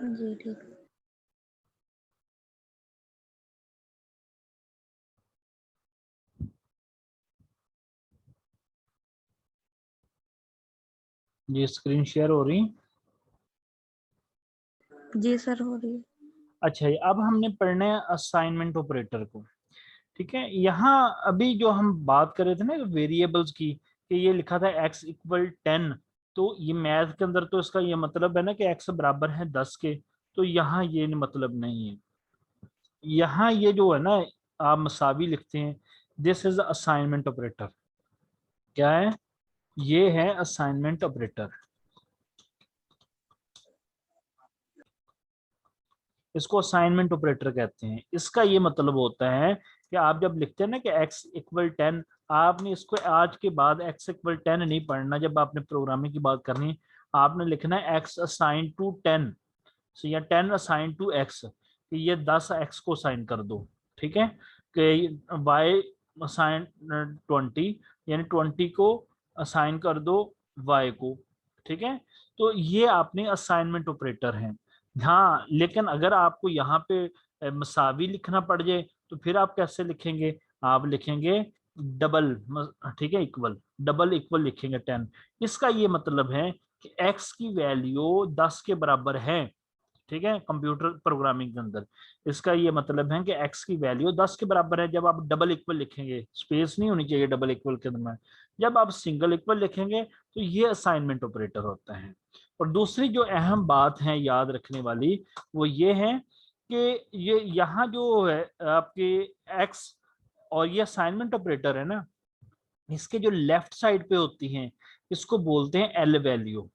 जी ठीक। जी screen share हो रही। जी सर हो रही है। अच्छा, अब हमने पढ़ना है असाइनमेंट ऑपरेटर को। ठीक है, यहाँ अभी जो हम बात कर रहे थे ना वेरिएबल्स की, कि ये लिखा था x इक्वल 10, तो ये मैथ के अंदर तो इसका ये मतलब है ना कि x बराबर है 10 के, तो यहाँ ये मतलब नहीं है। यहाँ ये जो है ना, आप मसावी लिखते हैं, दिस इज असाइनमेंट ऑपरेटर। क्या है? ये है असाइनमेंट ऑपरेटर। इसको असाइनमेंट ऑपरेटर कहते हैं। इसका ये मतलब होता है कि आप जब लिखते हैं ना कि x इक्वल 10, आपने इसको आज के बाद x इक्वल 10 नहीं पढ़ना। जब आपने प्रोग्रामिंग की बात करनी, आपने लिखना है x असाइन टू 10 या 10 असाइन टू x, कि ये 10 x को असाइन कर दो। ठीक है, कि y असाइन 20, यानी 20 को असाइन कर दो y को। ठीक है, तो ये आपने असाइनमेंट ऑपरेटर हैं। हाँ, लेकिन अगर आपको यहाँ पे मसावी लिखना पड़ जाए, तो फिर आप कैसे लिखेंगे? आप लिखेंगे डबल, ठीक है, इक्वल, डबल इक्वल लिखेंगे 10। इसका ये मतलब है कि x की वैल्यू 10 के बराबर है। ठीक है, कंप्यूटर प्रोग्रामिंग के अंदर इसका ये मतलब है कि x की वैल्यू 10 के बराबर है। जब आप डबल इक्वल लिखेंगे, स्पेस नहीं होनी चाहिए डबल इक्वल के अंदर में, जब आप सिंगल इक्वल लिखेंगे तो ये असाइनमेंट ऑपरेटर होता है। और दूसरी जो अहम बात है याद रखने वाली, वो ये है कि ये यहाँ जो है आपके x और ये असाइनमेंट ऑपरेटर है ना, इसके जो लेफ्ट साइड पे होती हैं, इसको बोलते हैं एल वैल्यू।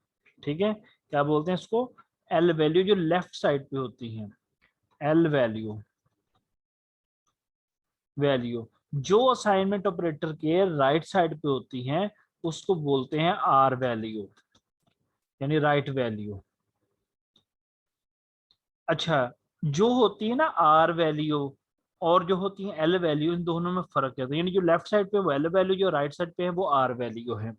ठीक है, क्या बोलते हैं इसको? एल वैल्यू, जो लेफ्ट साइड पे होती हैं, एल वैल्यू। वैल्यू जो असाइनमेंट ऑपरेटर के राइट साइड पे होती हैं, उसको बोलते हैं आर वैल्यू, यानी राइट वैल्यू। अच्छा, जो होती है ना आर वैल्यू और जो होती है एल वैल्यू, इन दोनों में फर्क है। तो यानी जो लेफ्ट साइड पे वो एल वैल्यू, जो राइट साइड पे है वो आर वैल्यू है।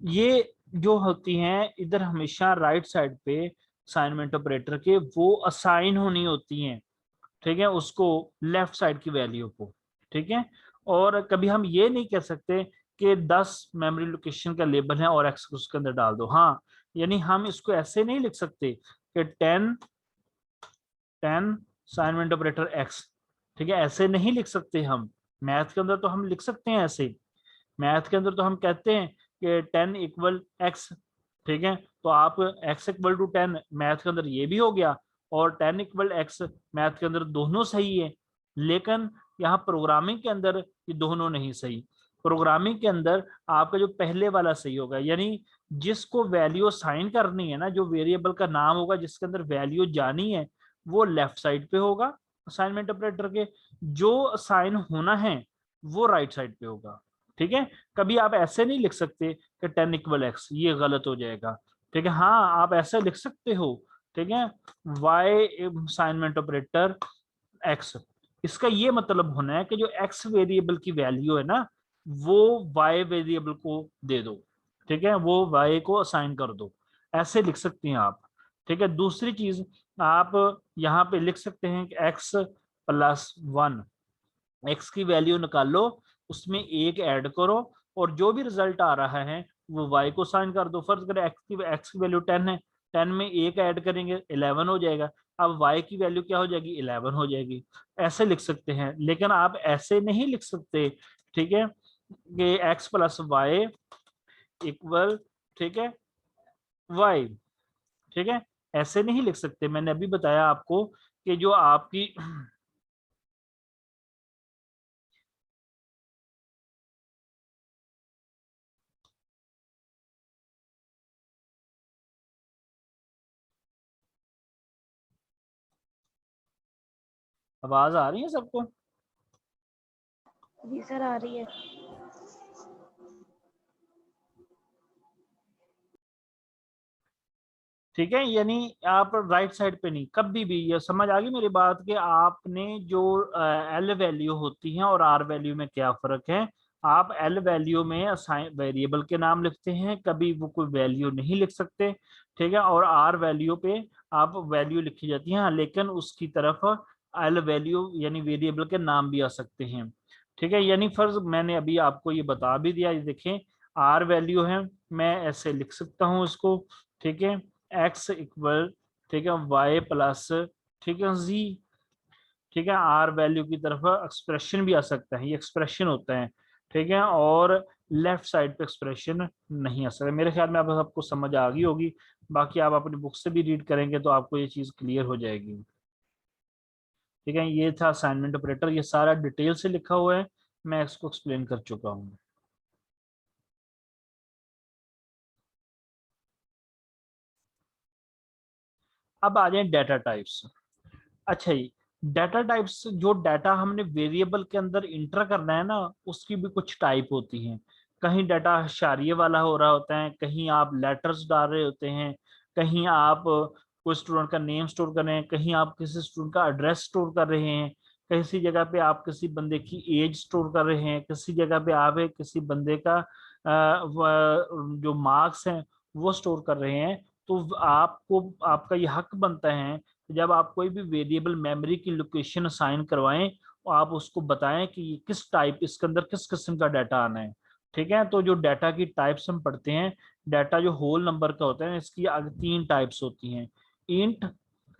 ये जो होती हैं इधर हमेशा राइट साइड पे असाइनमेंट ऑपरेटर के, वो असाइन होनी होती हैं। ठीक है, उसको लेफ्ट साइड की वैल्यू को। ठीक है, और कभी हम ये नहीं कह सकते कि 10 मेमोरी लोकेशन का लेबल है और एक्स उसके अंदर डाल दो। हाँ, यानी हम इसको ऐसे नहीं लिख सकते कि 10 असाइनमेंट ऑपरेटर एक्स। ठीक है, ऐसे नहीं लिख सकते हम। मैथ के अंदर तो हम लिख सकते हैं ऐसे। मैथ के अंदर तो हम कहते हैं कि 10 इक्वल एक्स। ठीक है, तो आप x इक्वल टू 10 मैथ के अंदर ये भी हो गया, और 10 इक्वल एक्स मैथ के अंदर दोनों सही है। लेकिन यहाँ प्रोग्रामिंग के अंदर ये दोनों नहीं सही। प्रोग्रामिंग के अंदर आपका जो पहले वाला सही होगा, यानी जिसको वैल्यू असाइन करनी है ना, जो वेरिएबल का नाम होगा जिसके अंदर वैल्यू जानी है, वो लेफ्ट साइड पे होगा असाइनमेंट ऑपरेटर के। जो असाइन होना है वो राइट साइड पे होगा। ठीक है, कभी आप ऐसे नहीं लिख सकते कि 10 इक्वल एक्स, ये गलत हो जाएगा। ठीक है, हाँ आप ऐसे लिख सकते हो। ठीक है, वाई असाइनमेंट ऑपरेटर एक्स, इसका ये मतलब होना है कि जो एक्स वेरिएबल की वैल्यू है ना, वो वाई वेरिएबल को दे दो। ठीक है, वो वाई को असाइन कर दो। ऐसे लिख सकते हैं आप। ठीक है, दूसरी चीज, आप यहाँ पे लिख सकते हैं कि एक्स प्लस 1, एक्स की वैल्यू निकालो, उसमें एक ऐड करो, और जो भी रिजल्ट आ रहा है वो वाई को साइन कर दो। फर्ज करें एक्स की वैल्यू 10 है, 10 में एक ऐड करेंगे 11 हो जाएगा। अब वाई की वैल्यू क्या हो जाएगी? 11 हो जाएगी। ऐसे लिख सकते हैं, लेकिन आप ऐसे नहीं लिख सकते। ठीक है, कि एक्स प्लस वाई इक्वल, ठीक है, वाई। ठीक है, ऐसे नहीं लिख सकते। मैंने अभी बताया आपको कि जो आपकी आवाज आ रही है सबको? जी सर आ रही है। ठीक है, यानी आप राइट साइड पे नहीं, कभी भी, ये समझ आ गई मेरी बात कि आपने जो एल वैल्यू होती है और आर वैल्यू में क्या फर्क है, आप एल वैल्यू में असाइन वेरिएबल के नाम लिखते हैं, कभी वो कोई वैल्यू नहीं लिख सकते, ठीक है। और आर वैल्यू पे आप वैल्यू लिखी जाती है, हाँ, लेकिन उसकी तरफ एल वैल्यू यानी वेरिएबल के नाम भी आ सकते हैं, ठीक है। यानी फर्ज मैंने अभी आपको ये बता भी दिया, ये देखें आर वैल्यू है, मैं ऐसे लिख सकता हूँ इसको, ठीक है, एक्स इक्वल, ठीक है, वाई प्लस, ठीक है, जी, ठीक है। आर वैल्यू की तरफ एक्सप्रेशन भी आ सकता है, ये एक्सप्रेशन होता है, ठीक है। और लेफ्ट साइड पे एक्सप्रेशन नहीं आ सकता। मेरे ख्याल में आप सबको समझ आ गई होगी, बाकी आप अपनी बुक से भी रीड करेंगे तो आपको ये चीज क्लियर हो जाएगी, ठीक है। ये था असाइनमेंट ऑपरेटर, ये सारा डिटेल से लिखा हुआ है, मैं इसको एक्सप्लेन कर चुका हूँ। अब आ जाए डाटा टाइप्स। अच्छा जी, डाटा टाइप्स, जो डाटा हमने वेरिएबल के अंदर इंटर करना है ना, उसकी भी कुछ टाइप होती हैं। कहीं डाटा अशारिये वाला हो रहा होता है, कहीं आप लेटर्स डाल रहे होते हैं, कहीं आप कोई स्टूडेंट का नेम स्टोर कर रहे हैं, कहीं आप किसी स्टूडेंट का एड्रेस स्टोर कर रहे हैं, किसी जगह पे आप किसी बंदे की एज स्टोर कर रहे हैं, किसी जगह पे आप किसी बंदे का जो मार्क्स हैं वो स्टोर कर रहे हैं। तो आपको, आपका ये हक बनता है जब आप कोई भी वेरिएबल मेमोरी की लोकेशन असाइन करवाएं, और आप उसको बताएं कि ये किस टाइप, इसके अंदर किस किस्म का डाटा आना है, ठीक है। तो जो डाटा की टाइप्स हम पढ़ते हैं, डाटा जो होल नंबर का होता है, इसकी आगे 3 टाइप्स होती हैं, इंट,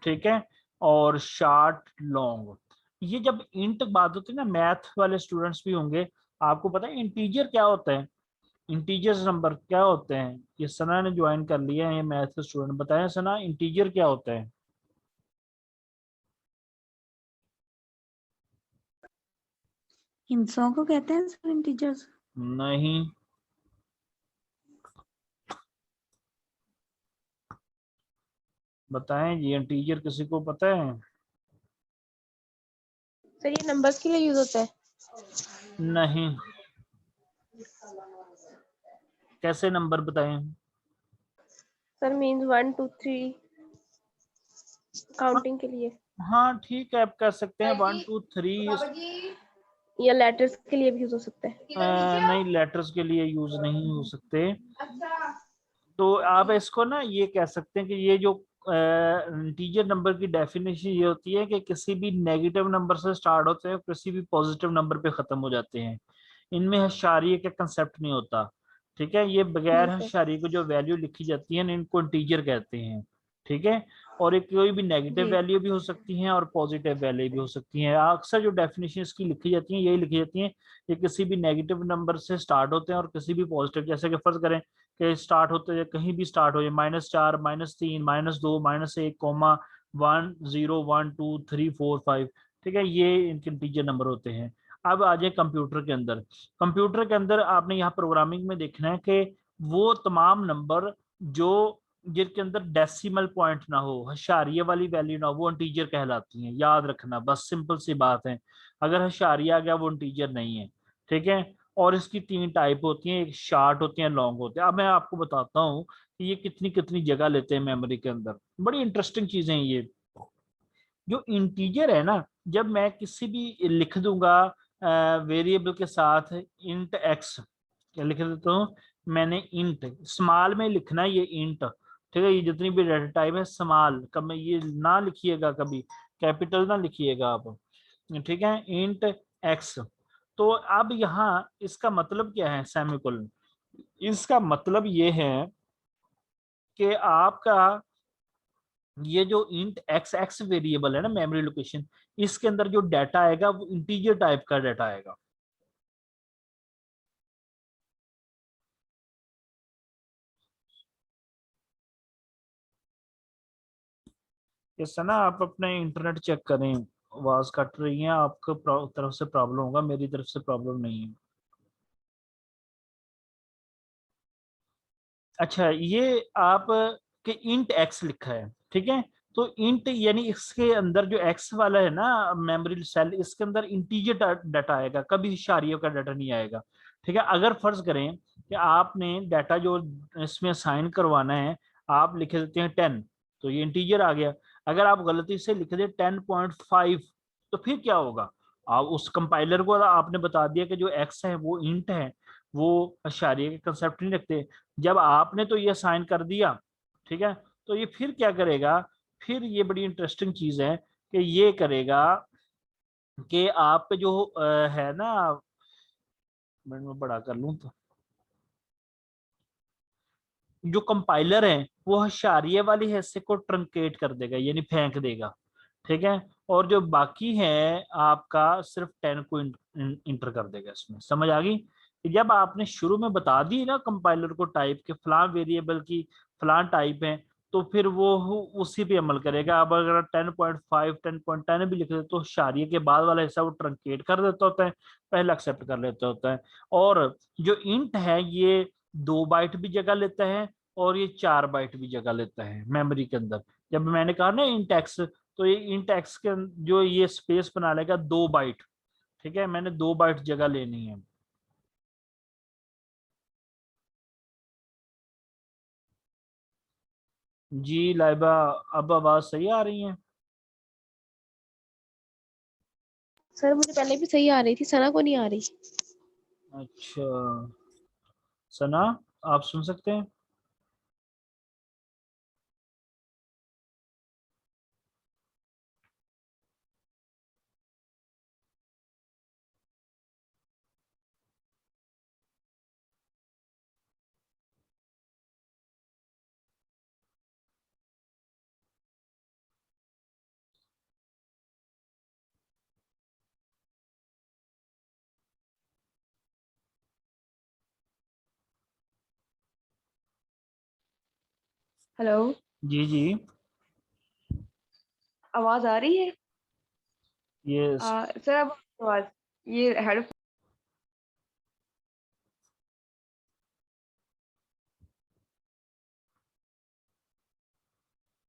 ठीक है, और शॉर्ट, लॉन्ग। ये जब इंट बात होती है ना, मैथ वाले स्टूडेंट्स भी होंगे, आपको पता है इंटीजर क्या होता है, इंटीजर्स नंबर क्या होते हैं। ये सना ने ज्वाइन कर लिया है, ये मैथ के स्टूडेंट, बताएं सना इंटीजर क्या होता है। हिंसों को कहते हैं सर इंटीजर्स। नहीं, बताएं जी, इंटीजर किसी को पता है। सर ये नंबर्स के लिए यूज होता है। नहीं, कैसे नंबर बताएं। सर मींस 1 2 3 काउंटिंग के लिए, हाँ ठीक है, आप कह सकते हैं 1 2 3। या लेटर्स के लिए भी यूज हो सकता है। नहीं, लेटर्स के लिए यूज नहीं हो सकते। तो आप इसको ना ये कह सकते हैं कि ये जो इंटीजर नंबर की डेफिनेशन ये होती है कि किसी भी नेगेटिव नंबर से स्टार्ट होते हैं, किसी भी पॉजिटिव नंबर पे खत्म हो जाते हैं। इनमें हशारिये का कंसेप्ट नहीं होता, ठीक है। ये बगैर जी सर। हशारिये को जो वैल्यू लिखी जाती है इनको इंटीजर कहते हैं, ठीक है। और एक कोई भी नेगेटिव जी वैल्यू भी हो सकती है और पॉजिटिव वैल्यू भी हो सकती है। अक्सर जो डेफिनेशन इसकी लिखी जाती है यही लिखी जाती है, ये किसी भी नेगेटिव नंबर से स्टार्ट होते हैं और किसी भी पॉजिटिव, जैसे कि फर्ज करें कि स्टार्ट होते हैं कहीं भी स्टार्ट हो जाए, -4 -3 -2 -1 कोमा 1 0 1 2 3 4 5, ठीक है, ये इनके इंटीजर नंबर होते हैं। अब आ जाए कंप्यूटर के अंदर। कंप्यूटर के अंदर आपने यहाँ प्रोग्रामिंग में देखना है कि वो तमाम नंबर जो जिनके अंदर डेसिमल पॉइंट ना हो, हशारिये वाली वैल्यू ना हो, वो इंटीजर कहलाती हैं। याद रखना, बस सिंपल सी बात है, अगर हशारिया आ गया वो इंटीजर नहीं है, ठीक है। और इसकी 3 टाइप होती हैं, एक शार्ट होती है, लॉन्ग होते हैं। अब मैं आपको बताता हूँ कि ये कितनी कितनी जगह लेते हैं मेमोरी के अंदर, बड़ी इंटरेस्टिंग चीजें हैं ये। जो इंटीजर है ना, जब मैं किसी भी लिख दूंगा वेरिएबल के साथ इंट एक्स, क्या लिख देता हूँ मैंने, इंट स्मॉल में लिखना है ये इंट, ठीक है। ये जितनी भी डाटा टाइप है स्मॉल, कब ये ना लिखिएगा, कभी कैपिटल ना लिखिएगा आप, ठीक है, इंट एक्स। तो अब यहाँ इसका मतलब क्या है, सेमीकोलन, इसका मतलब ये है कि आपका ये जो इंट एक्स एक्स वेरिएबल है ना, मेमोरी लोकेशन, इसके अंदर जो डाटा आएगा वो इंटीजर टाइप का डाटा आएगा। इससे ना आप अपने इंटरनेट चेक करें, आवाज कट रही है, आपको तरफ से प्रॉब्लम होगा, मेरी तरफ से प्रॉब्लम नहीं है। अच्छा, ये आप के इंट एक्स लिखा है, ठीक है। तो इंट यानी इसके अंदर जो एक्स वाला है ना मेमोरी सेल, इसके अंदर इंटीजर डाटा आएगा, कभी इशारियों का डाटा नहीं आएगा, ठीक है। अगर फर्ज करें कि आपने डाटा जो इसमें साइन करवाना है, आप लिख देते हैं 10, तो ये इंटीजर आ गया। अगर आप गलती से लिख दे 10.5, तो फिर क्या होगा, आप उस कंपाइलर को आपने बता दिया कि जो एक्स है वो इंट है, वो अशारिये के कंसेप्ट नहीं रखते। जब आपने तो ये साइन कर दिया, ठीक है, तो ये फिर क्या करेगा, फिर ये बड़ी इंटरेस्टिंग चीज है कि ये करेगा कि आप जो है ना, मैं बड़ा कर लूं तो जो कंपाइलर है वो होशियारिये वाली हिस्से को ट्रंकेट कर देगा, यानी फेंक देगा, ठीक है, और जो बाकी है आपका सिर्फ 10 को इंटर कर देगा इसमें। समझ आ गई? जब आपने शुरू में बता दी ना कंपाइलर को टाइप के फलां वेरिएबल की फलां टाइप है, तो फिर वो उसी पे अमल करेगा। अब अगर 10.5 10.10 भी लिख दे तो होशियारिये के बाद वाला हिस्सा वो ट्रंकेट कर देता होता है, पहले एक्सेप्ट कर लेता होता है। और जो इंट है ये 2 बाइट भी जगह लेता है और ये 4 बाइट भी जगह लेता है मेमोरी के अंदर। जब मैंने कहा ना इंट एक्स, तो ये इंट एक्स के जो ये स्पेस बना लेगा 2 बाइट, ठीक है, मैंने 2 बाइट जगह लेनी है। जी लाइबा, अब आवाज सही आ रही है? सर मुझे पहले भी सही आ रही थी, सना को नहीं आ रही। अच्छा, सना आप सुन सकते हैं? हेलो, जी जी, आवाज आ रही है? ये सर अब आवाज, ये हेड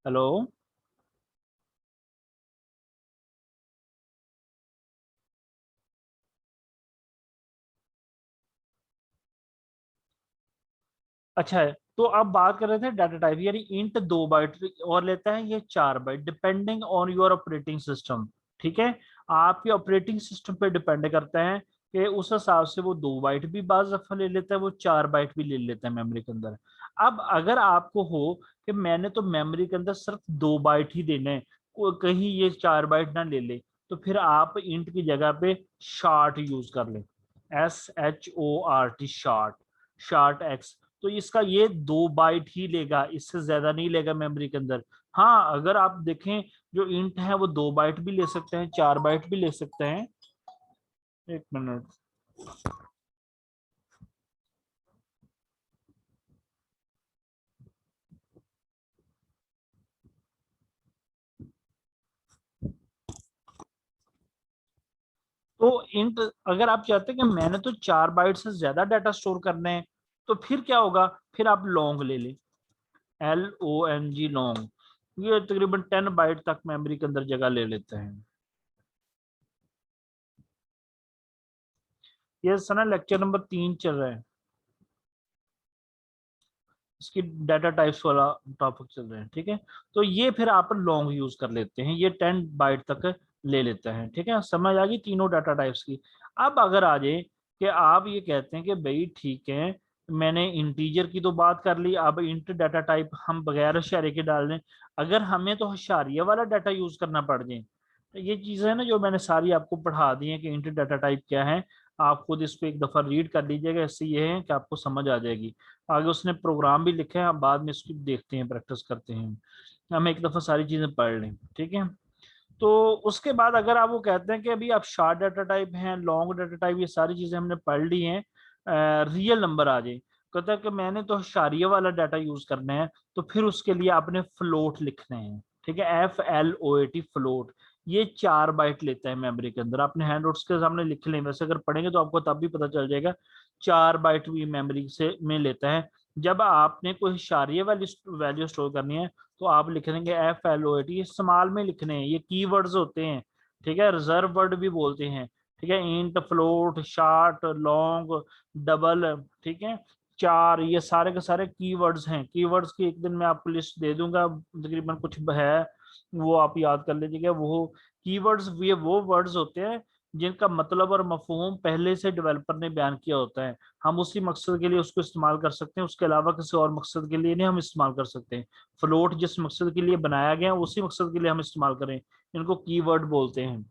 हेलो, अच्छा है। तो अब बात कर रहे थे डाटा टाइप, यानी इंट 2 बाइट और लेता है, ये 4 byte, depending on your operating system, ठीक है, आपके ऑपरेटिंग सिस्टम पे डिपेंड करता है कि उस हिसाब से वो 2 बाइट भी बाज दफा ले लेता है, वो 4 बाइट भी ले लेता है मेमोरी के अंदर। अब अगर आपको हो कि मैंने तो मेमोरी के अंदर सिर्फ 2 बाइट ही देने हैं, कहीं ये 4 बाइट ना ले ले, तो फिर आप इंट की जगह पे शार्ट यूज कर लें, SHORT, शार्ट, शार्ट एक्स। तो इसका ये 2 बाइट ही लेगा, इससे ज्यादा नहीं लेगा मेमोरी के अंदर। हाँ, अगर आप देखें जो इंट है वो 2 बाइट भी ले सकते हैं, 4 बाइट भी ले सकते हैं। एक मिनट, तो इंट अगर आप चाहते हैं कि मैंने तो 4 बाइट से ज्यादा डाटा स्टोर करने हैं, तो फिर क्या होगा, फिर आप लॉन्ग ले लें, LONG, लॉन्ग। ये तकरीबन 10 बाइट तक मेमोरी के अंदर जगह ले लेते हैं। ये सना लेक्चर नंबर 3 चल रहा है, इसकी डाटा टाइप्स वाला टॉपिक चल रहे हैं, ठीक है। तो ये फिर आप लॉन्ग यूज कर लेते हैं, ये 10 बाइट तक ले लेते हैं, ठीक है, समझ आ गई तीनों डाटा टाइप्स की। अब अगर आ जाए कि आप ये कहते हैं कि भाई ठीक है, मैंने इंटीजर की तो बात कर ली, अब इंट डाटा टाइप हम बगैर होशियारी के डाल दें, अगर हमें तो होशियारिया वाला डाटा यूज करना पड़ जाए, तो ये चीजें है ना जो मैंने सारी आपको पढ़ा दी है कि इंट डाटा टाइप क्या है, आप खुद इसको एक दफा रीड कर लीजिएगा, इससे ये है कि आपको समझ आ जाएगी। आगे उसने प्रोग्राम भी लिखे हैं, हम बाद में इसकी देखते हैं, प्रैक्टिस करते हैं, हम एक दफा सारी चीजें पढ़ लें, ठीक है। तो उसके बाद अगर आप वो कहते हैं कि अभी आप शार्ट डाटा टाइप हैं, लॉन्ग डाटा टाइप, ये सारी चीजें हमने पढ़ ली हैं, रियल नंबर आ जाए, कहता है कि मैंने तो शारिया वाला डाटा यूज करना है, तो फिर उसके लिए आपने फ्लोट लिखने हैं, ठीक है, FLOAT, फ्लोट। ये 4 बाइट लेता है मेमोरी के अंदर, आपने हैंड नोट्स के सामने लिख लें, वैसे अगर पढ़ेंगे तो आपको तब भी पता चल जाएगा, 4 बाइट भी मेमोरी से में लेता है। जब आपने कोई इशारिये वाली वैल्यू स्टोर करनी है, तो आप लिख देंगे FLOAT, ये इस्तेमाल में लिखने हैं, ये कीवर्ड्स होते हैं, ठीक है, रिजर्व वर्ड भी बोलते हैं, ठीक है, int, float, short, long, double, ठीक है, 4, ये सारे के सारे कीवर्ड्स हैं। कीवर्ड्स की एक दिन मैं आपको लिस्ट दे दूंगा, तकरीबन कुछ है, वो आप याद कर लीजिएगा। वो कीवर्ड्स ये वो वर्ड्स होते हैं जिनका मतलब और मफहूम पहले से डेवलपर ने बयान किया होता है, हम उसी मकसद के लिए उसको इस्तेमाल कर सकते हैं, उसके अलावा किसी और मकसद के लिए नहीं हम इस्तेमाल कर सकते। फ्लोट जिस मकसद के लिए बनाया गया उसी मकसद के लिए हम इस्तेमाल करें, इनको कीवर्ड बोलते हैं।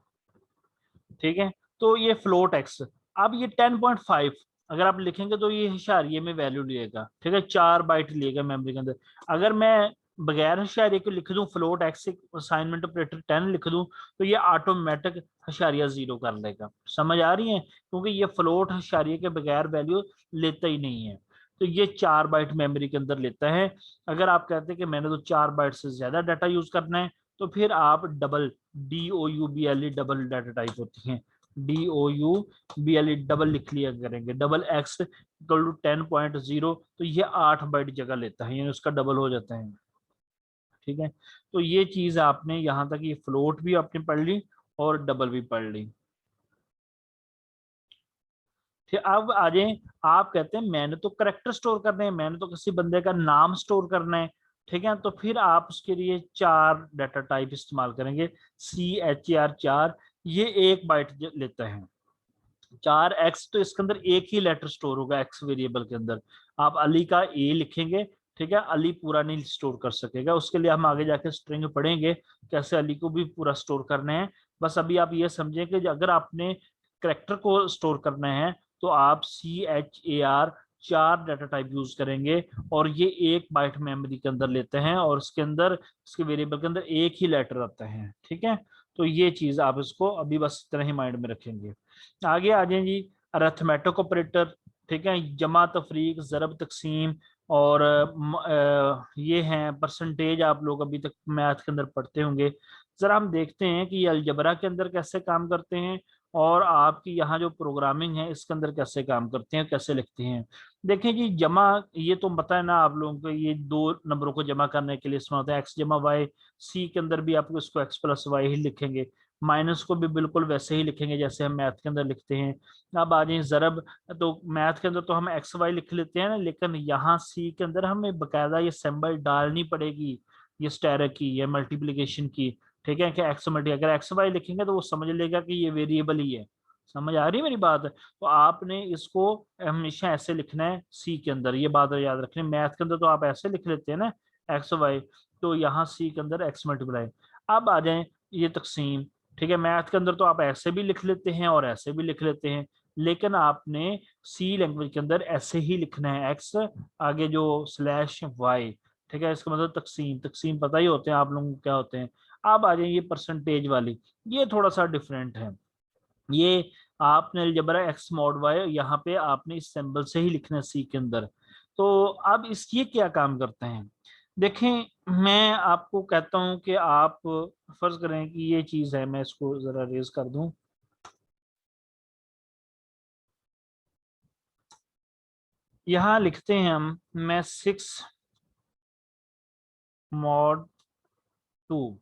ठीक है, तो ये फ्लोट एक्स। अब ये 10.5 अगर आप लिखेंगे तो ये इशारिये में वैल्यू लिएगा। ठीक है, 4 बाइट लिएगा मेमोरी के अंदर। अगर मैं बगैर इशारिये के लिख दूं फ्लोट एक्स असाइनमेंट ऑपरेटर 10 लिख दूं तो ये ऑटोमेटिक इशारिया 0 कर लेगा। समझ आ रही है, क्योंकि ये फ्लोट इशारिये के बगैर वैल्यू लेता ही नहीं है। तो ये 4 बाइट मेमोरी के अंदर लेता है। अगर आप कहते हैं कि मैंने तो 4 बाइट से ज्यादा डाटा यूज करना है तो फिर आप double DOUBLE double data type होती है, DOUBLE डबल लिख लिया करेंगे। डबल एक्स इक्वल टू 10.0 तो ये 8 बाइट जगह लेता है, यानी उसका डबल हो जाता है। ठीक है, तो ये चीज आपने यहाँ तक ये फ्लोट भी आपने पढ़ ली और डबल भी पढ़ ली। ठीक, अब आ जाए, आप कहते हैं मैंने तो करेक्टर स्टोर करने हैं, मैंने तो किसी बंदे का नाम स्टोर करना है। ठीक है, तो फिर आप उसके लिए 4 डाटा टाइप इस्तेमाल करेंगे। CHAR 4 ये 1 बाइट लेता है। 4x तो इसके अंदर एक ही लेटर स्टोर होगा x वेरिएबल के अंदर। आप अली का A लिखेंगे, ठीक है, अली पूरा नहीं स्टोर कर सकेगा, उसके लिए हम आगे जाके स्ट्रिंग पढ़ेंगे कैसे अली को भी पूरा स्टोर करने हैं। बस अभी आप ये समझें कि अगर आपने करेक्टर को स्टोर करना है तो आप CHAR 4 डाटा टाइप यूज करेंगे, और ये 1 बाइट मेमोरी के अंदर लेते हैं, और इसके अंदर इसके वेरिएबल के अंदर एक ही लेटर आता है। ठीक है, तो ये चीज आप इसको अभी बस इतना ही माइंड में रखेंगे। आगे आ जाए जी, अरिथमेटिक ऑपरेटर। ठीक है, जमा, तफरीक, ज़रब, तकसीम, और ये हैं परसेंटेज। आप लोग अभी तक मैथ के अंदर पढ़ते होंगे। जरा हम देखते हैं कि ये अलजबरा के अंदर कैसे काम करते हैं, और आपकी यहाँ जो प्रोग्रामिंग है इसके अंदर कैसे काम करते हैं, कैसे लिखते हैं। देखें जी, जमा ये तो पता है ना आप लोगों को, ये 2 नंबरों को जमा करने के लिए इस्तेमाल होता है, एक्स जमा वाई। सी के अंदर भी आपको इसको एक्स प्लस वाई ही लिखेंगे, माइनस को भी बिल्कुल वैसे ही लिखेंगे जैसे हम मैथ के अंदर लिखते हैं। अब आ जाए ज़रब, तो मैथ के अंदर तो हम एक्स वाई लिख लेते हैं ना, लेकिन यहाँ सी के अंदर हमें बकायदा ये सिंबल डालनी पड़ेगी, ये स्टेयर की, ये मल्टीप्लिकेशन की। ठीक है, कि एक्स मल्टी, अगर एक्स वाई लिखेंगे तो वो समझ लेगा कि ये वेरिएबल ही है। समझ आ रही है मेरी बात? तो आपने इसको हमेशा ऐसे लिखना है सी के अंदर, ये बात याद रखनी। मैथ के अंदर तो आप ऐसे लिख लेते हैं ना एक्स वाई, तो यहाँ सी के अंदर एक्स मल्टीप्लाई। अब आ जाए ये तकसीम। ठीक है, मैथ के अंदर तो आप ऐसे भी लिख लेते हैं और ऐसे भी लिख लेते हैं, लेकिन आपने सी लैंग्वेज के अंदर ऐसे ही लिखना है, एक्स आगे जो स्लैश वाई। ठीक है, इसका मतलब तकसीम। तकसीम पता ही होते हैं आप लोगों को क्या होते हैं। अब आ जाए ये परसेंटेज वाली, ये थोड़ा सा डिफरेंट है। ये आपने अलजबरा एक्स मॉड वाई, यहाँ पे आपने इस सिंबल से ही लिखना है सी के अंदर। तो अब इस ये क्या काम करते हैं, देखें। मैं आपको कहता हूं कि आप फर्ज करें कि ये चीज है, मैं इसको जरा रेज कर दूं। यहां लिखते हैं हम, मैं 6 मॉड 2।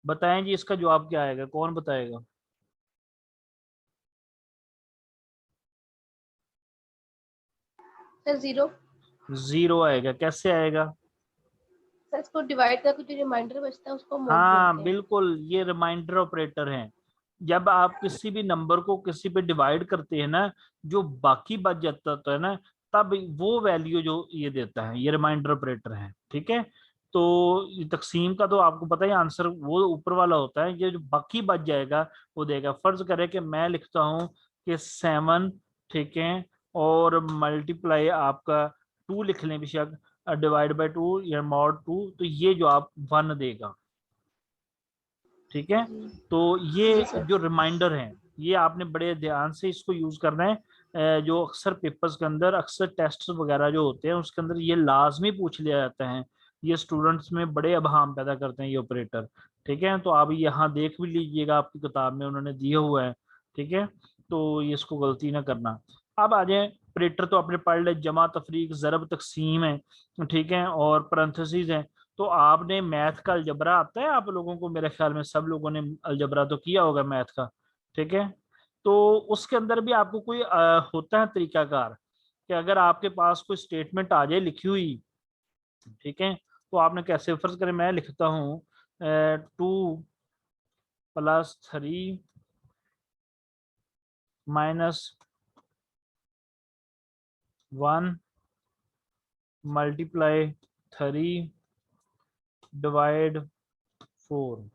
बताएं जी इसका जवाब क्या आएगा, कौन बताएगा? सर 0। 0 आएगा। कैसे आएगा? सर इसको डिवाइड करके जो रिमाइंडर बचता है उसको मोड हाँ बोलते हैं। बिल्कुल, ये रिमाइंडर ऑपरेटर है। जब आप किसी भी नंबर को किसी पे डिवाइड करते हैं ना, जो बाकी बच जाता है ना, तब वो वैल्यू जो ये देता है, ये रिमाइंडर ऑपरेटर है। ठीक है, तो ये तकसीम का तो आपको पता ही आंसर वो ऊपर वाला होता है, ये जो बाकी बच जाएगा वो देगा। फर्ज करें कि मैं लिखता हूँ कि 7, ठीक है, और मल्टीप्लाई आपका 2 लिख लें बेशक, डिवाइड बाय 2 या मॉड 2, तो ये जो आप 1 देगा। ठीक है, जी तो ये जी सर। जो रिमाइंडर है, ये आपने बड़े ध्यान से इसको यूज करना है। जो अक्सर पेपर्स के अंदर, अक्सर टेस्ट वगैरह जो होते हैं उसके अंदर ये लाजमी पूछ लिया जाता है। ये स्टूडेंट्स में बड़े अभाम पैदा करते हैं ये ऑपरेटर। ठीक है, तो आप यहाँ देख भी लीजिएगा, आपकी किताब में उन्होंने दिया हुआ है। ठीक है, तो ये इसको गलती ना करना। अब आ जाए, ऑपरेटर तो आपने पढ़ ले, जमा, तफरीक, ज़रब, तकसीम है। ठीक है, और पैरेंथेसिस है। तो आपने मैथ का अलजबरा आता है आप लोगों को, मेरे ख्याल में सब लोगों ने अलजबरा तो किया होगा मैथ का। ठीक है, तो उसके अंदर भी आपको कोई होता है तरीकाकार, कि अगर आपके पास कोई स्टेटमेंट आ जाए लिखी हुई, ठीक है, तो आपने कैसे, फर्ज करें मैं लिखता हूँ 2 + 3 -1 मल्टीप्लाई 3 डिवाइड 4।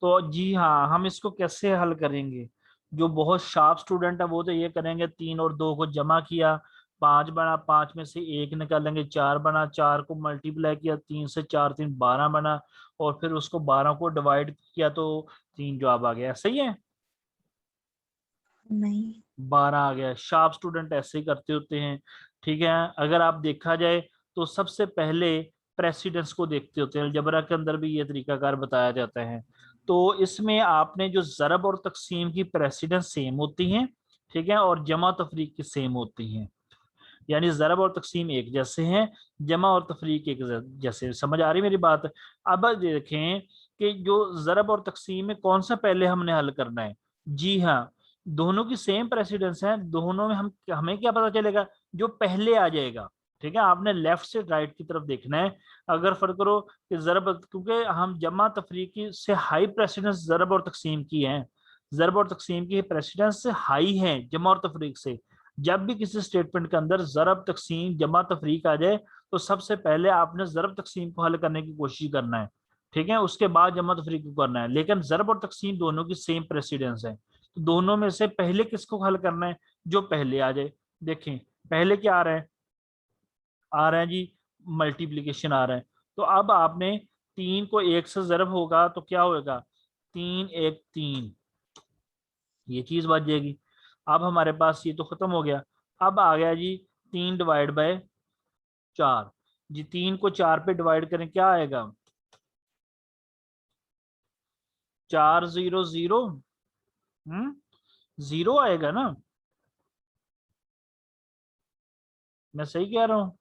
तो जी हाँ, हम इसको कैसे हल करेंगे? जो बहुत शार्प स्टूडेंट है वो तो ये करेंगे, 3 और 2 को जमा किया, 5 बना, 5 में से 1 निकालेंगे, 4 बना, 4 को मल्टीप्लाई किया 3 से, 4 3 12 बना, और फिर उसको 12 को डिवाइड किया तो 3 जवाब आ गया। सही है, नहीं। 12 आ गया। शार्प स्टूडेंट ऐसे ही करते होते हैं। ठीक है, अगर आप देखा जाए तो सबसे पहले प्रेसिडेंस को देखते होते हैं। अलजबरा के अंदर भी ये तरीकाकार बताया जाता है। तो इसमें आपने जो ज़रब और तकसीम की प्रेसिडेंस सेम होती हैं, ठीक है, और जमा तफरीक की सेम होती हैं। यानी ज़रब और तकसीम एक जैसे हैं, जमा और तफरीक एक जैसे। समझ आ रही मेरी बात? अब देखें कि जो ज़रब और तकसीम में कौन सा पहले हमने हल करना है। जी हाँ, दोनों की सेम प्रेसिडेंस है, दोनों में हमें क्या पता चलेगा? जो पहले आ जाएगा। ठीक है, आपने लेफ्ट से राइट की तरफ देखना है। अगर फर्क करो कि ज़रब, क्योंकि हम जमा तफरीकी से हाई प्रेसिडेंस ज़रब और तकसीम की है, ज़रब और तकसीम की प्रेसिडेंस हाई है जमा और तफरीक से। जब भी किसी स्टेटमेंट के अंदर ज़रब तकसीम जमा तफरीक आ जाए तो सबसे पहले आपने ज़रब तकसीम को हल करने की कोशिश करना है। ठीक है, उसके बाद जमा तफरीक को करना है। लेकिन ज़रब और तकसीम दोनों की सेम प्रेसिडेंस है, तो दोनों में से पहले किसको हल करना है? जो पहले आ जाए। देखें पहले क्या आ रहा है? आ रहा है जी मल्टीप्लीकेशन आ रहा है। तो अब आपने 3 को 1 से ज़रब होगा तो क्या होगा? 3 1 3, ये चीज बच जाएगी। अब हमारे पास ये तो खत्म हो गया। अब आ गया जी 3 डिवाइड बाय 4। जी 3 को 4 पे डिवाइड करें, क्या आएगा? 4 0 0, 0 आएगा ना? मैं सही कह रहा हूं?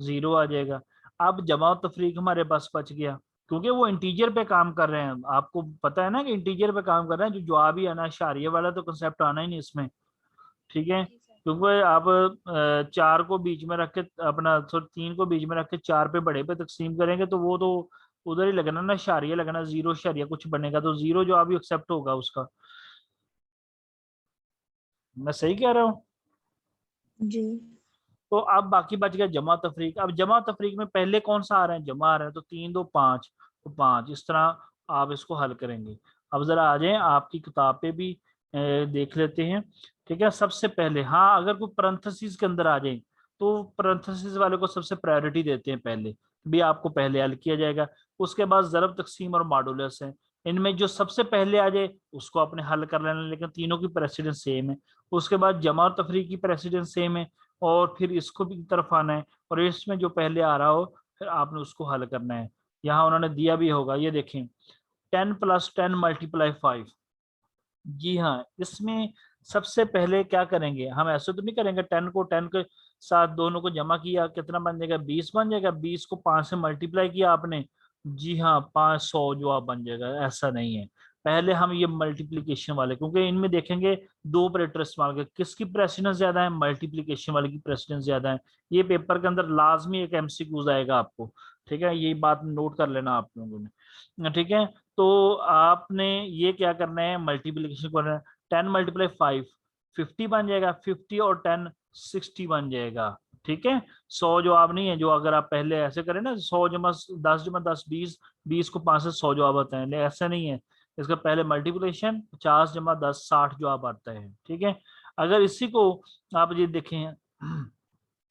0 आ जाएगा। अब जमा और तफरीक हमारे पास बच गया, क्योंकि वो इंटीजर पे काम कर रहे हैं। आपको पता है ना कि इंटीजर पे काम कर रहे हैं। जो जवाब ही आना, शारिया वाला तो कंसेप्ट आना ही नहीं इसमें। ठीक है, जी सर। क्योंकि आप 4 को बीच में रख के, अपना 3 को बीच में रख के 4 पे बड़े पे तकसीम करेंगे तो वो तो उधर ही लगना ना, शारिया लगना, 0 शारिया कुछ बनेगा, तो 0 जो अभी एक्सेप्ट होगा उसका। मैं सही कह रहा हूँ? जी। तो अब बाकी बच गया जमा तफरीक। अब जमा तफरीक में पहले कौन सा आ रहा है? जमा आ रहा है, तो 3 2 5, तो 5। इस तरह आप इसको हल करेंगे। अब जरा आ जाए, आपकी किताब पे भी देख लेते हैं। ठीक है, सबसे पहले हाँ, अगर कोई पैरेंथेसिस के अंदर आ जाए तो पैरेंथेसिस वाले को सबसे प्रायोरिटी देते हैं पहले, भी आपको पहले हल किया जाएगा। उसके बाद ज़रब तकसीम और मॉडुलस है, इनमें जो सबसे पहले आ जाए उसको आपने हल कर लेना, लेकिन तीनों की प्रेसिडेंस सेम है। उसके बाद जमा और तफरीक की प्रेसिडेंस सेम है, और फिर इसको भी तरफ आना है, और इसमें जो पहले आ रहा हो फिर आपने उसको हल करना है। यहाँ उन्होंने दिया भी होगा, ये देखें 10 + 10 × 5। जी हाँ, इसमें सबसे पहले क्या करेंगे? हम ऐसे तो नहीं करेंगे 10 को 10 के साथ दोनों को जमा किया, कितना बन जाएगा? 20 बन जाएगा। 20 को 5 से मल्टीप्लाई किया आपने, जी हाँ 500 जवाब बन जाएगा। ऐसा नहीं है, पहले हम ये मल्टीप्लीकेशन वाले, क्योंकि इनमें देखेंगे दो ऑपरेटर इस्तेमाल कर, किसकी प्रेसिडेंस ज्यादा है? मल्टीप्लीकेशन वाले की प्रेसिडेंस ज्यादा है। ये पेपर के अंदर लाजमी एक MCQ आएगा आपको। ठीक है, ये बात नोट कर लेना आप लोगों ने। ठीक है, तो आपने ये क्या करना है? मल्टीप्लीकेशन करना है। 10 × 5 50 बन जाएगा, 50 और 10 60 बन जाएगा। ठीक है, 100 जवाब नहीं है, जो अगर आप पहले ऐसे करें ना 100 जमा 10 जमा 10 20, 20 को 5 से 100 जवाब आता है, लेकिन ऐसा नहीं है। इसका पहले मल्टीप्लिकेशन 50 जमा 10 60 जवाब आता है। ठीक है, अगर इसी को आप ये देखें,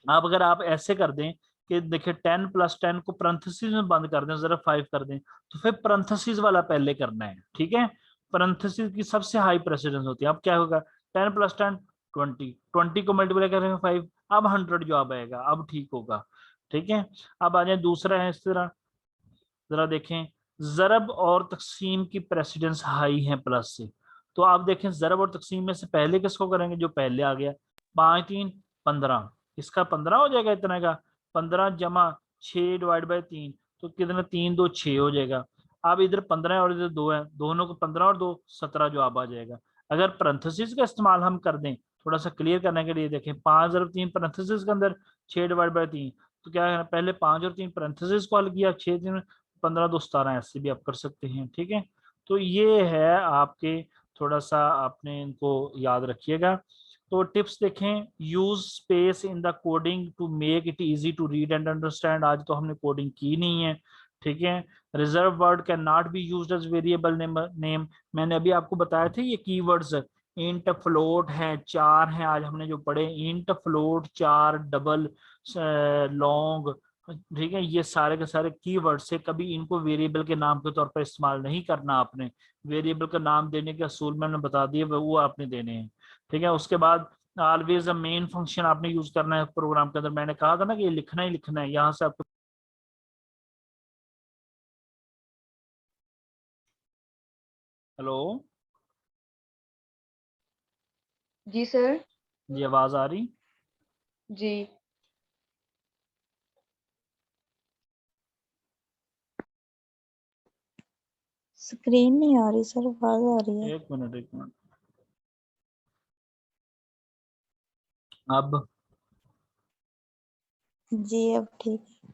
आप अगर आप ऐसे कर दें कि देखिए 10 + 10 को पैरेंथेसिस में बंद कर दें, जरा 5 कर दें, तो फिर पैरेंथेसिस वाला पहले करना है। ठीक है, पैरेंथेसिस की सबसे हाई प्रेसिडेंस होती है। अब क्या होगा? 10 + 10 20, 20 को मल्टीप्लाई करेंगे 5, अब 100 जवाब आएगा। अब ठीक होगा। ठीक है, अब आ जाए दूसरा है इस तरह, जरा देखें ज़रब और तकसीम की प्रेसिडेंस हाई है प्लस से। तो आप देखें ज़रब और तकसीम में से पहले किसको करेंगे? जो पहले आ गया। 5 3 15, इसका 15 हो जाएगा इतना का। 15 जमा 6 डिवाइड बाय 3, तो कितना? 3 2 6 हो जाएगा। अब इधर 15 है और इधर 2 है, दोनों को 15 और 2 17 जवाब आ जाएगा। अगर पैरेंथेसिस का इस्तेमाल हम कर दें, थोड़ा सा क्लियर करने के लिए, देखें 5 ज़रब 3 पैरेंथेसिस के अंदर 6 डिवाइड बाय 3, तो क्या है? पहले 5 और 3 पैरेंथेसिस को हल किया, 6 3 15 2 17, ऐसे भी आप कर सकते हैं। ठीक है, तो ये है आपके, थोड़ा सा आपने इनको याद रखिएगा। तो टिप्स देखें, use space in the coding to make it easy to read and understand. आज तो हमने कोडिंग की नहीं है, ठीक है। Reserve word can not be used as variable name. मैंने अभी आपको बताया था ये कीवर्ड्स, इंट फ्लोट है, चार हैं आज हमने जो पढ़े, इंट फ्लोट चार डबल लॉन्ग, ठीक है। ये सारे के सारे कीवर्ड्स से, कभी इनको वेरिएबल के नाम के तौर पर इस्तेमाल नहीं करना आपने। वेरिएबल का नाम देने के असूल मैंने बता दिए, वो आपने देने हैं, ठीक है। उसके बाद ऑलवेज अ मेन फंक्शन आपने यूज करना है प्रोग्राम के अंदर। मैंने कहा था ना कि ये लिखना ही लिखना है, यहाँ से आपको। हेलो जी सर। जी, आवाज आ रही? जी स्क्रीन नहीं आ रही सर, आवाज आ रही है। एक मिनट एक मिनट। अब जी अब ठीक है।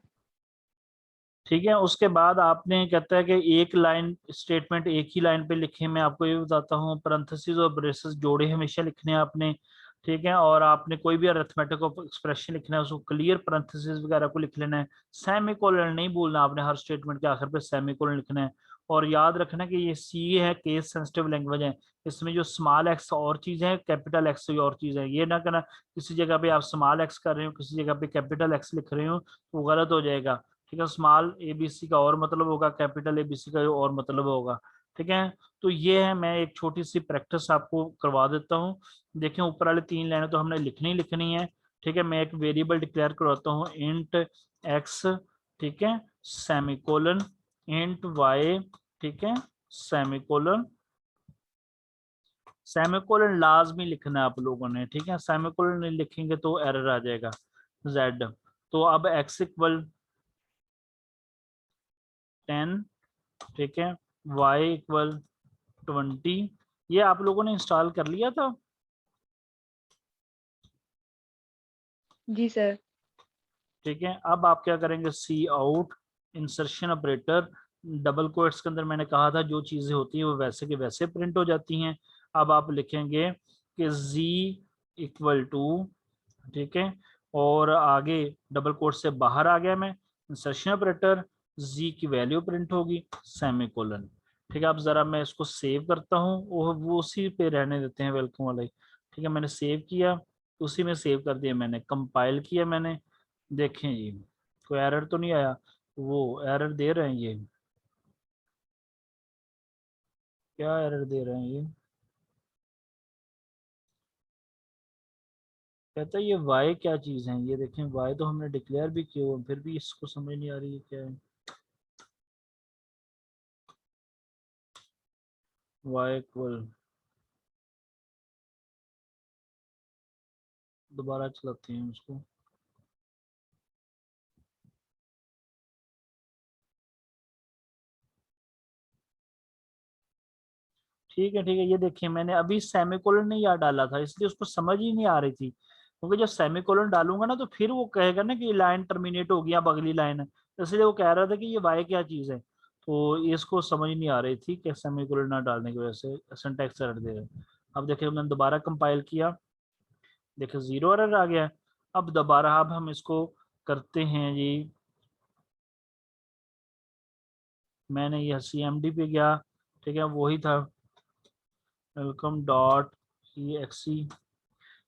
ठीक है। उसके बाद आपने कहता है कि एक लाइन स्टेटमेंट एक ही लाइन पे लिखे। मैं आपको ये बताता हूँ, पैरेंथेसिस और ब्रेसेस जोड़े हमेशा लिखने हैं आपने, ठीक है। और आपने कोई भी अरिथमेटिक एक्सप्रेशन लिखना है उसको क्लियर पैरेंथेसिस वगैरह को लिख लेना है। सेमीकोलन नहीं बोलना आपने, हर स्टेटमेंट के आखिर पे सेमीकोलन लिखना है। और याद रखना कि ये सी है, केस सेंसिटिव लैंग्वेज है, इसमें जो स्मॉल एक्स और चीज है, कैपिटल एक्स और चीज है। ये ना करना किसी जगह पे आप स्मॉल एक्स कर रहे हो, किसी जगह पे कैपिटल एक्स लिख रहे हो, तो गलत हो जाएगा, ठीक है। स्मॉल एबीसी का और मतलब होगा, कैपिटल एबीसी का और मतलब होगा, ठीक है। तो ये है, मैं एक छोटी सी प्रैक्टिस आपको करवा देता हूँ। देखें, ऊपर वाले तीन लाइनें तो हमने लिखनी ही लिखनी है, ठीक है। मैं एक वेरिएबल डिक्लेयर करवाता हूँ, इंट एक्स, ठीक है, सेमीकोलन, इंट वाई, ठीक है, सेमीकोलन। सेमीकोलन लाजमी लिखना है आप लोगों ने, ठीक है। सेमीकोलन नहीं लिखेंगे तो एरर आ जाएगा। जेड, तो अब एक्स इक्वल 10, ठीक है, y इक्वल 20। ये आप लोगों ने इंस्टॉल कर लिया था? जी सर। ठीक है। अब आप क्या करेंगे, C out, insertion operator, double quotes के अंदर मैंने कहा था जो चीजें होती हैं वो वैसे के वैसे प्रिंट हो जाती हैं। अब आप लिखेंगे कि z इक्वल टू, ठीक है, और आगे डबल कोट से बाहर आ गया मैं, इंसर्शन ऑपरेटर, z की वैल्यू प्रिंट होगी, सेमीकोलन। ठीक है। अब जरा मैं इसको सेव करता हूँ, वो उसी पे रहने देते हैं वेलकम वाला ही। ठीक है, मैंने सेव किया, उसी में सेव कर दिया मैंने, कंपाइल किया मैंने। देखें जी, कोई एरर तो नहीं आया? वो एरर दे रहे हैं ये, क्या एरर दे रहे हैं ये? कहता है ये वाई क्या चीज है, ये देखें वाई तो हमने डिक्लेयर भी किया हुआ, फिर भी इसको समझ नहीं आ रही है क्या है। वाई इक्वल, दोबारा चलाते हैं उसको। ठीक है ठीक है, ये देखिए मैंने अभी सेमीकोलन नहीं याद डाला था, इसलिए उसको समझ ही नहीं आ रही थी। क्योंकि जब सेमीकोलन डालूंगा ना तो फिर वो कहेगा ना कि लाइन टर्मिनेट हो गई, अब अगली लाइन है, इसलिए वो कह रहा था कि ये वाई क्या चीज है। तो इसको समझ नहीं आ रही थी कि सेमीकोलन ना डालने की वजह से सिंटैक्स एरर दे रहे। अब देखिए मैंने दोबारा कंपाइल किया, देखिए जीरो एरर आ गया। अब दोबारा अब हम इसको करते हैं जी, मैंने यह CMD पे गया, ठीक है, वही था, वेलकम डॉट EXE।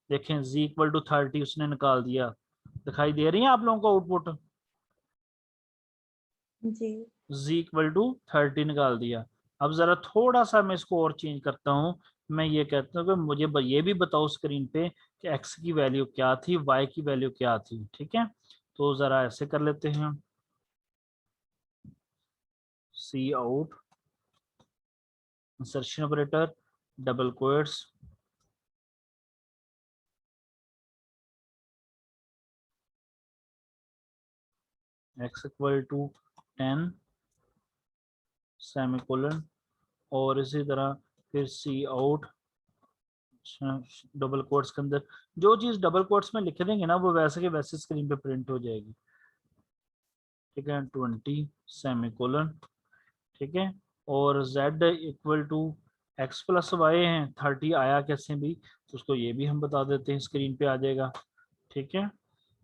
देखें z इक्वल टू 30 उसने निकाल दिया। दिखाई दे रही है आप लोगों को आउटपुट? जी z इक्वल टू 30 निकाल दिया। अब जरा थोड़ा सा मैं इसको और चेंज करता हूँ। मैं ये कहता हूँ कि मुझे ये भी बताओ स्क्रीन पे कि x की वैल्यू क्या थी, y की वैल्यू क्या थी, ठीक है। तो जरा ऐसे कर लेते हैं, C out, insertion operator, double quotes, x equal to 10 semicolon, और इसी तरह फिर सी आउट, डबल कोट्स के अंदर जो चीज डबल कोट्स में लिख देंगे ना वो वैसे के वैसे स्क्रीन पे प्रिंट हो जाएगी, ठीक है। 20 सेमीकोलन, ठीक है। और z equal to x plus y है, 30 आया कैसे भी, तो उसको ये भी हम बता देते हैं, स्क्रीन पे आ जाएगा, ठीक है।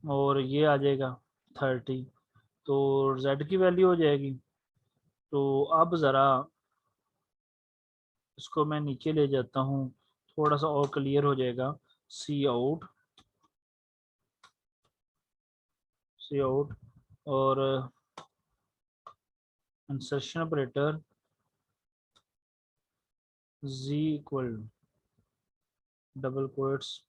और ये आ जाएगा 30, तो z की वैल्यू हो जाएगी। तो अब ज़रा इसको मैं नीचे ले जाता हूँ, थोड़ा सा और क्लियर हो जाएगा। सी आउट और insertion operator z equal double quotes,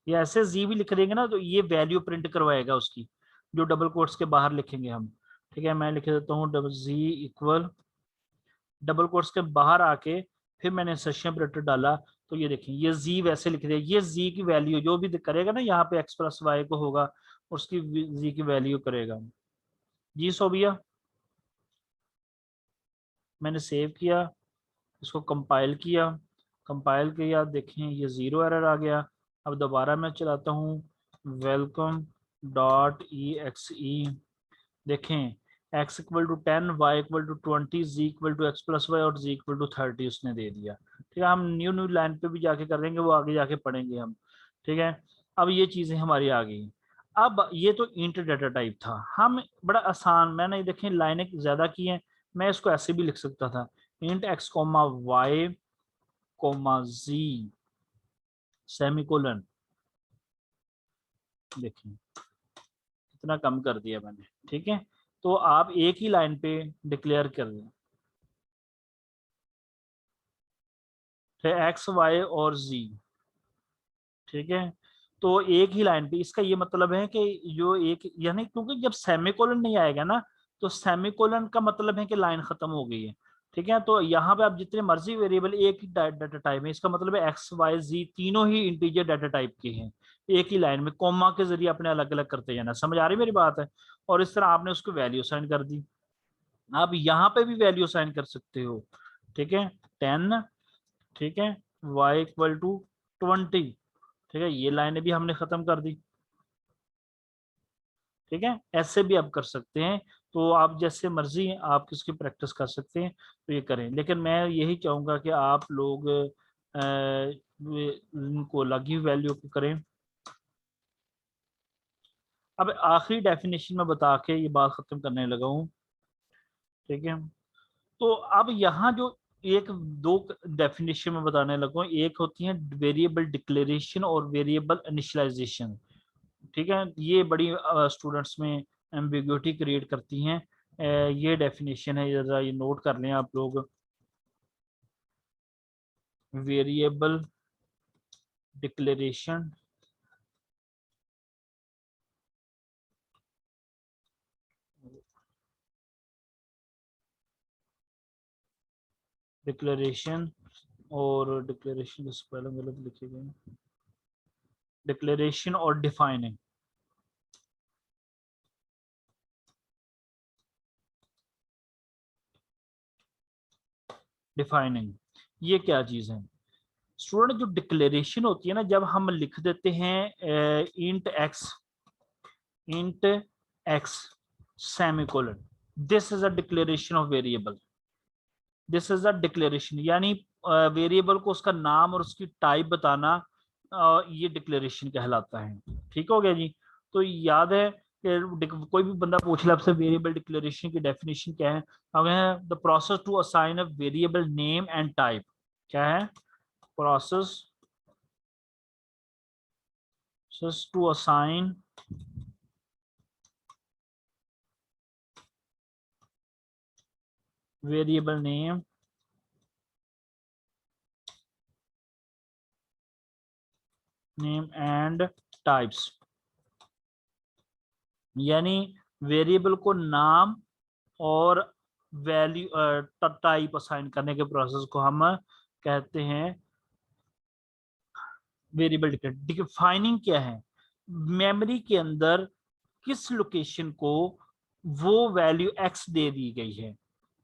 ये ऐसे z भी लिख देंगे ना तो ये वैल्यू प्रिंट करवाएगा उसकी, जो डबल कोट्स के बाहर लिखेंगे हम, ठीक है। मैं लिख देता हूँ double z equal double quotes के बाहर आके फिर मैंने इंसर्शन ऑपरेटर डाला, तो ये देखें ये z वैसे लिख दिया, ये z की वैल्यू जो भी करेगा ना यहाँ पे x प्लस वाई को होगा, उसकी z की वैल्यू करेगा। जी सोबिया, मैंने सेव किया, इसको कंपाइल किया, देखें ये 0 एरर आ गया। अब दोबारा मैं चलाता हूँ welcome.exe, देखें x equal to 10, y equal to 20, z equal to x plus y और z इक्वल टू 30 उसने दे दिया, ठीक है। हम न्यू लाइन पे भी जाके कर देंगे, वो आगे जाके पढ़ेंगे हम, ठीक है। अब ये चीजें हमारी आ गई। अब ये तो इंट डाटा टाइप था, हम बड़ा आसान, मैंने देखें लाइनें ज्यादा की हैं, मैं इसको ऐसे भी लिख सकता था, int x comma y comma z semicolon, देखिए कितना कम कर दिया मैंने, ठीक है। तो आप एक ही लाइन पे डिक्लेयर कर दें, एक्स वाई और z, ठीक है। तो एक ही लाइन पे, इसका ये मतलब है कि जो एक यानी, क्योंकि जब सेमीकोलन नहीं आएगा ना, तो सेमीकोलन का मतलब है कि लाइन खत्म हो गई है, ठीक है। तो यहाँ पे आप जितने मर्जी वेरिएबल, एक ही डाटा टाइप है, इसका मतलब है एक्स वाई जी तीनों ही इंटीजर डाटा टाइप के हैं, एक ही लाइन में कॉमा के जरिए अपने अलग अलग करते जाना, समझ आ रही मेरी बात है। और इस तरह आपने उसको वैल्यू साइन कर दी, आप यहाँ पे भी वैल्यू साइन कर सकते हो, ठीक है। 10, ठीक है, y इक्वल टू 20, ठीक है, ये लाइनें भी हमने खत्म कर दी, ठीक है। ऐसे भी आप कर सकते हैं, तो आप जैसे मर्जी आप किसकी प्रैक्टिस कर सकते हैं, तो ये करें। लेकिन मैं यही चाहूंगा कि आप लोग इनको लगी वैल्यू को करें। अब आखिरी डेफिनेशन में बता के ये बात खत्म करने लगा हूँ, ठीक है। तो अब यहाँ जो एक दो डेफिनेशन में बताने लगा हूँ, एक होती है वेरिएबल डिक्लेरेशन और वेरिएबल इनिशियलाइजेशन, ठीक है। ये बड़ी स्टूडेंट्स में एम्बिग्युइटी क्रिएट करती हैं। ये डेफिनेशन है, जरा ये नोट कर लें आप लोग। वेरिएबल डिक्लेरेशन और डिक्लेरेशन स्पेलिंग गलत लिखे गए, डिक्लेरेशन और डिफाइनिंग। डिफाइनिंग ये क्या चीज है स्टूडेंट? जो डिक्लेरेशन होती है ना, जब हम लिख देते हैं int x semicolon, this is a declaration of variable, this is a declaration, यानी वेरिएबल को उसका नाम और उसकी टाइप बताना, ये डिक्लेरेशन कहलाता है, ठीक हो गया जी। तो याद है कि कोई भी बंदा पूछ ले आपसे वेरिएबल डिक्लेरेशन की डेफिनेशन क्या है, the process to assign a variable name and type, क्या है? Process to assign variable name and types, यानी वेरिएबल को नाम और वैल्यू टाइप असाइन करने के प्रोसेस को हम कहते हैं वेरिएबल डिफाइनिंग। क्या है? मेमोरी के अंदर किस लोकेशन को वो वैल्यू एक्स दे दी गई है,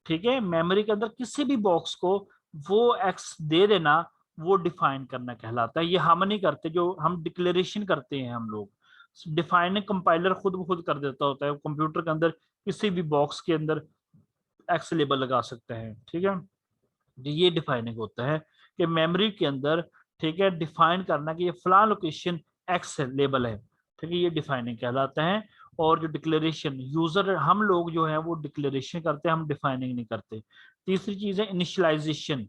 ठीक है। मेमोरी के अंदर किसी भी बॉक्स को वो एक्स दे देना, वो डिफाइन करना कहलाता है। ये हम नहीं करते, जो हम डिक्लेरेशन करते हैं हम लोग, डिफाइन कंपाइलर खुद ब खुद कर देता होता है कंप्यूटर के अंदर, किसी भी बॉक्स के अंदर एक्स लेबल लगा सकते हैं। ठीक है, ये डिफाइनिंग होता है कि मेमोरी के अंदर, ठीक है, डिफाइन करना कि ये फलां लोकेशन एक्स लेबल है। ठीक है, ये डिफाइनिंग कहलाता है। और जो डिक्लेरेशन यूजर, हम लोग जो है वो डिक्लेरेशन करते हैं, हम डिफाइनिंग नहीं करते। तीसरी चीज है इनिशियलाइजेशन।